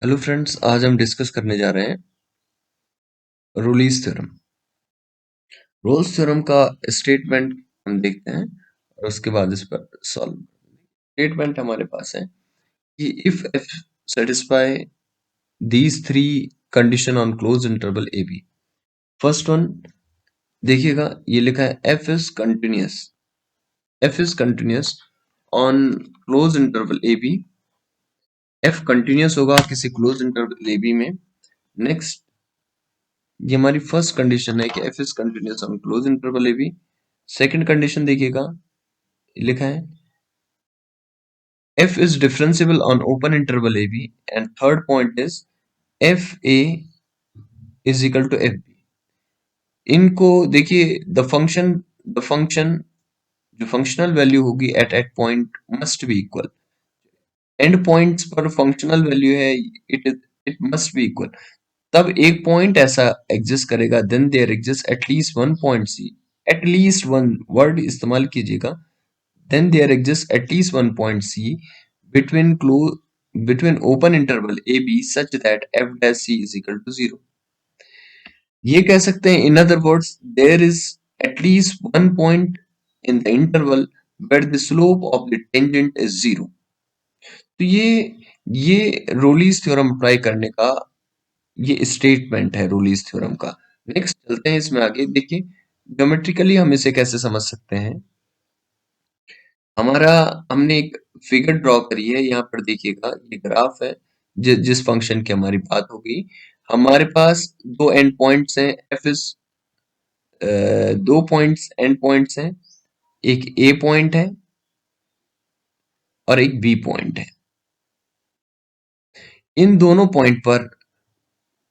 Hello friends, आज हम discuss करने जा रहे हैं रोलीज थ्योरम। रोल्स थ्योरम का स्टेटमेंट हम देखते हैं और उसके बाद इस पर सॉल्व। स्टेटमेंट हमारे पास है कि if F satisfy these three condition on close interval A B. First one देखिएगा, ये लिखा है F is continuous on close interval A B. F continuous होगा किसी क्लोज इंटरवल ए बी में। नेक्स्ट, ये हमारी फर्स्ट कंडीशन है कि F is continuous on close interval A B. Second condition देखिएगा, लिखा है f is differentiable on open interval ab, and third point is fa is equal to fb। इनको देखिए, द फंक्शन जो फंक्शनल वैल्यू होगी at point must be equal. End points पर functional value है, it must be equal. तब एक point ऐसा exist करेगा, then there exist at least one point C. At least one word इस्तेमाल कीजिएगा। then there exists at least one point C between open interval AB such that f dash C is equal to 0। ये कह सकते हैं, in other words, there is at least one point in the interval where the slope of the tangent is 0। तो ये रोलीज theorem apply करने का ये statement है रोलीज थ्योरम का। नेक्स्ट चलते हैं इसमें आगे। देखिए, ज्योमेट्रिकली हम इसे कैसे समझ सकते हैं। हमारा हमने एक फिगर ड्रॉ करी है, यहाँ पर देखिएगा, ये ग्राफ है जिस फंक्शन की हमारी बात हो गई। हमारे पास दो एंड पॉइंट्स हैं, एफ इज दो पॉइंट्स एंड पॉइंट्स हैं, एक ए पॉइंट है और एक बी पॉइंट है। इन दोनों पॉइंट पर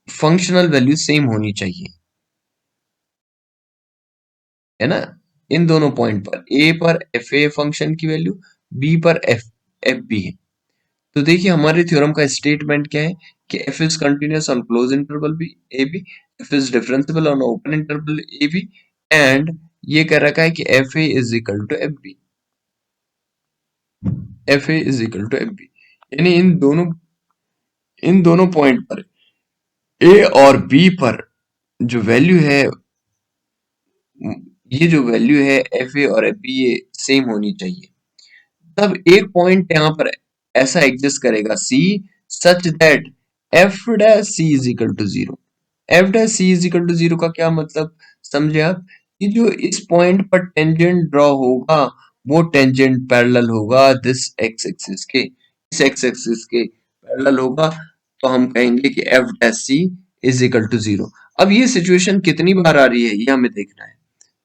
फंक्शनल वैल्यू सेम होनी चाहिए, है ना। इन दोनों पॉइंट पर ए पर एफ ए फंक्शन की वैल्यू, बी पर एफ एफ बी है। तो देखिए, हमारे थ्योरम का स्टेटमेंट क्या है कि f is continuous on closed interval b a b, f is differentiable on open interval a b, and ये कह रखा है कि fa is equal to fb। fa is equal to fb यानी इन दोनों पॉइंट पर a और b पर जो वैल्यू है, ये जो वैल्यू है fa और fb, ये सेम होनी चाहिए। तब एक पॉइंट यहाँ पर ऐसा एग्जिस्ट करेगा C such that f dash C is equal to 0। f dash C is equal to 0 का क्या मतलब, समझे आप, कि जो इस पॉइंट पर टेंजेंट ड्रॉ होगा वो टेंजेंट पैरेलल होगा दिस एक्स एक्सिस के, इस एक्स एक्सिस के पैरेलल होगा। तो हम कहेंगे कि f dash C is equal to 0। अब ये सिचुएशन कितनी बार आ रही है ये हमें देखना है।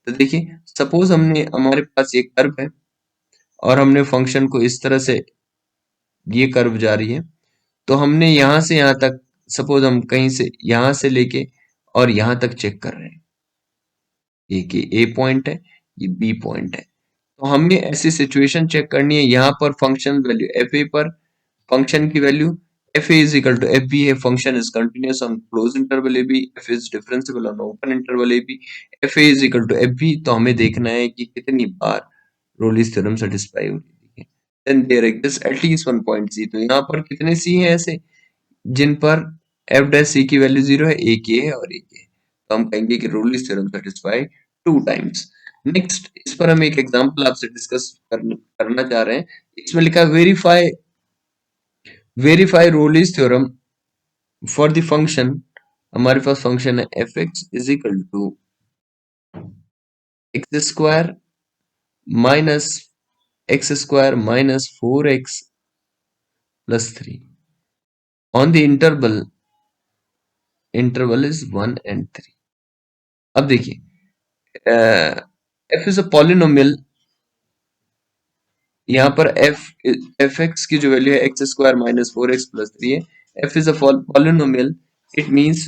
तो देखिए, सपोज हमारे पास एक कर्व है और हमने फंक्शन को इस तरह से, ये कर्व जा रही है, तो हमने यहां से यहां तक, सपोज हम कहीं से यहां से लेके और यहां तक चेक कर रहे हैं, ये ए पॉइंट है, ये बी पॉइंट है। तो हमें ऐसी सिचुएशन चेक करनी है, यहाँ पर फंक्शन वैल्यू एफ ए पर फंक्शन की value F A is equal to F B है, function is continuous on close interval A B, F is differentiable on open interval A B, F A is equal to F B. तो हमें देखना है कि कितनी बार Rolle's theorem satisfy होगी। Then there exist at least one point C. तो यहाँ पर कितने सी हैं ऐसे जिन पर एफ डैश सी की वैल्यू 0 है, एक ये है और एक ये है। तो हम कहेंगे कि Rolle's theorem satisfy two times. Next, इस पर हम एक एग्जांपल आपसे डिस्कस करना चाह रहे हैं। इसमें लिखा है verify Rolle's theorem for the function. हमारे पास फंक्शन है F X is equal to X square minus 4x plus 3 on the interval is 1 and 3। अब देखिए, f इज अ पॉलिनोमियल। यहाँ पर एफ एक्स की जो वैल्यू है x square minus 4x plus 3 है। f is a polynomial, it means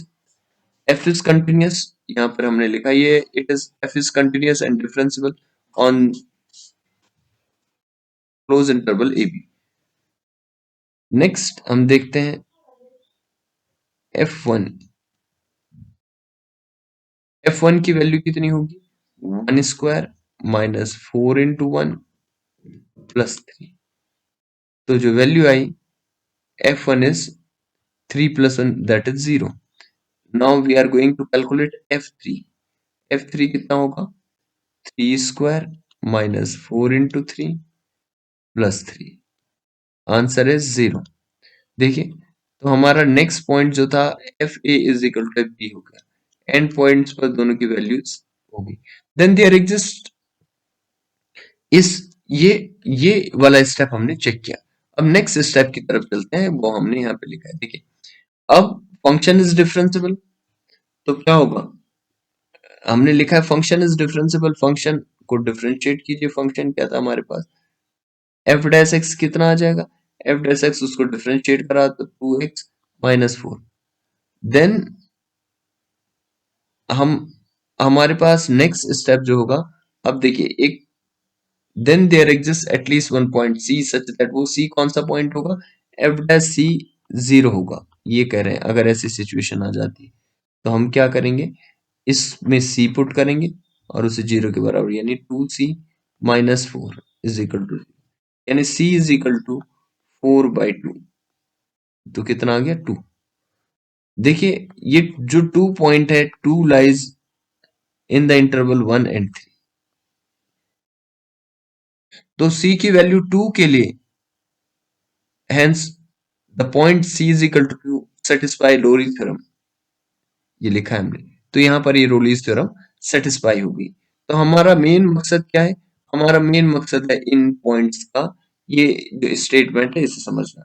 f is continuous. यहाँ पर हमने लिखा ये f is continuous and differentiable on close interval a b। Next हम देखते हैं f1। f1 की वैल्यू कितनी होगी, 1 स्क्वायर माइनस 4 इंटू 1 प्लस 3। तो जो value I f1 is 3 plus 1 that is 0. Now we are going to calculate f3. f3 कितना होगा? 3 square minus 4 into 3 plus 3. Answer है 0. देखिए, तो हमारा नेक्स्ट पॉइंट जो था F A is equal to F B हो गया. एंड पॉइंट्स पर दोनों की वैल्यूज होगी. देन देयर एग्जिस्ट इस ये वाला स्टेप हमने चेक किया. अब नेक्स्ट स्टेप की तरफ चलते हैं, वो हमने यहाँ पे लिखा है. देखिए, अब फंक्शन इज डिफरेंशिएबल, तो क्या होगा? हमने लिखा है फंक्शन इज डिफरेंशिएबल. फंक्शन को डिफरेंशिएट कीजिए. फंक्शन क्या था हमारे पास? एफ डैश एक्स कितना आ जाएगा? एफ डैश एक्स उसको डिफरेंशिएट करा तो 2x माइनस 4. देन हम हमारे पास नेक्स्ट स्टेप जो होगा, अब देखिए एक, then there exist at least one point C such that, वो सी कौन सा पॉइंट होगा? एफ डैश सी 0 होगा. ये कह रहे हैं अगर ऐसी सिचुएशन आ जाती है तो हम क्या करेंगे? इसमें सी पुट करेंगे और उसे 0 के बराबर, यानी 2c minus 4 is equal to, यानी c इज इक्वल टू 4/2. तो कितना आ गया? 2. देखिए, ये जो 2 पॉइंट है, 2 lies in the interval 1 and 3. तो c की वैल्यू 2 के लिए, hence the point c is equal to 2 satisfy Rolle's theorem. ये लिखा है हमने, तो यहाँ पर ये रोलीज थ्योरम सेटिस्फाई होगी. तो हमारा मेन मकसद क्या है? हमारा मेन मकसद है इन पॉइंट्स का ये जो स्टेटमेंट है इसे समझना.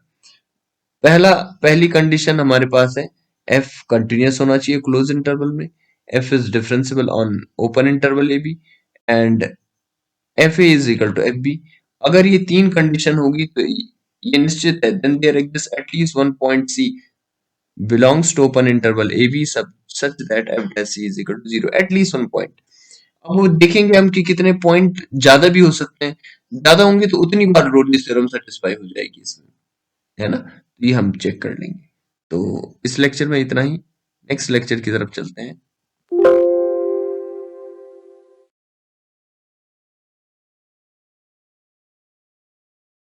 पहली कंडीशन हमारे पास है f कंटिन्यूअस होना चाहिए क्लोज इंटरवल में, f is differentiable on open interval A B, and F A is equal to F B. अगर ये तीन कंडीशन होगी तो ये निश्चित है. Then there exist at least one point C belongs to open interval AB such that f dash c is equal to 0. at least one point. अब वो देखेंगे हम कि कितने पॉइंट ज्यादा भी हो सकते हैं. ज्यादा होंगे तो उतनी बार रोलिस थ्योरम सेटिस्फाई हो जाएगी इसमें, है ना? तो ये हम चेक कर लेंगे. तो इस लेक्चर में इतना ही. नेक्स्ट लेक्चर की तरफ चलते हैं.